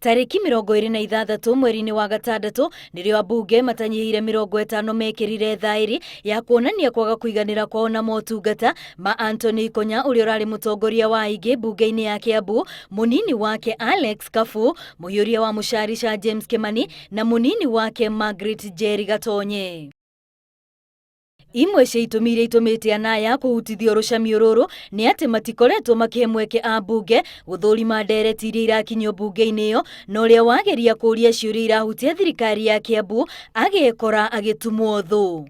Tariki 26 mweri-inĩ wa gatandatũ nĩrĩo ambunge matanyihire 50 mekĩrire thaĩri ya kuonania kwaga kũiganĩra kwao na motungata ma Anthony Ikonya ũrĩa ũrarĩ mũtongoria wa aingĩ mbunge-inĩ ya Kiambu, mũnini wake Alex Kafu, mũiyũria wa Mũcharicha James Kimani na mũnini wake Margaret Njeri Gatonye. Imwe cia itũmi iria itũmĩte Anaya kũhutithio rũcamio rũrũ nĩ atĩ matikoretwo makĩhe mweke ambunge gũthũrima ndereti iria irakinyio mbunge-inĩ ĩyo, na ũrĩa wageria kũũria ciũria irahutia thirikari ya Kiambu agekora agĩtumwo thũ.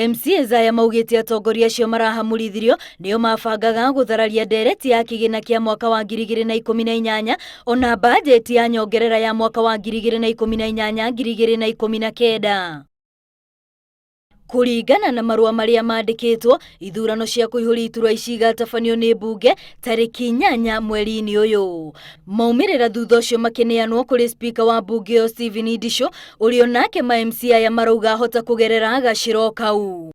MCAs aya maugĩte atongoria acio marahamũrithirio nĩo mabangaga gũthararia ndereti ya kĩgĩna kĩa mwaka wa 2018 ona bajeti ya nyongerera ya mwaka wa 2018-2019. Kũringana na marũa marĩa mandĩkĩtwo, ithurano cia kũihũria iturwa ici igatabanio nĩ mbunge tarĩki 8 mweri-inĩ ũyũ. Maumĩrĩra thutha ũcio makĩneanwo kũrĩ spika wa mbunge ĩyo Stephen Idisho, ũrĩa nake ma MC aya marauga ahota kũgerera gacĩro kau.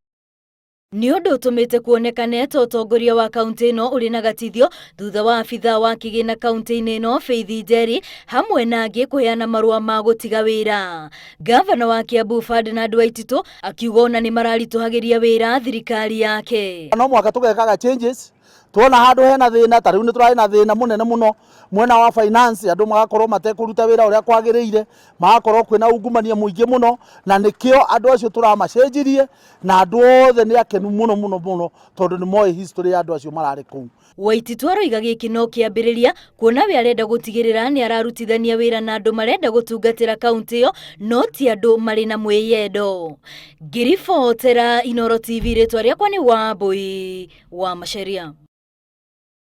Nĩ ũndũ ũtũmĩte kuonekane ta ũtongoria wa kaunti ĩno ũrĩ na gatithio thutha wa abitha wa kĩgĩna kaunti-inĩ ĩno Faith Njeri hamwe na angĩ kũheana marũa ma gũtiga wĩra. Gavana wa Kiambu Ferdinand Waititu akiuga ona nĩ mararitũhagĩria wĩra thirikari yake. No mwaka tũgekaga changes tuona handũ hena thĩna, ta rĩu nĩ tũrarĩ na thĩna mũnene mũno mwena wa finance, andũ magakorwo matekũruta wĩra ũrĩa kwagĩrĩire, magakorwo kwĩna ungumania mũingĩ mũno, na nĩkĩo andũ acio tũramacenjirie na andũ othe nĩ akenu mũno mũno mũno tondũ nĩ moĩ history ya andũ acio mararĩ kũu. Waititu aroiga gĩkĩ no kĩambĩrĩria kuona we arenda gũtigĩrĩra nĩ ararutithania wĩra na andũ marenda gũtungatĩra kaunti ĩyo, no ti andũ marĩ na mwĩyendo. Ngiribotera Inooro TV, rĩtwa rĩakwa nĩ Wambui wa Macharia.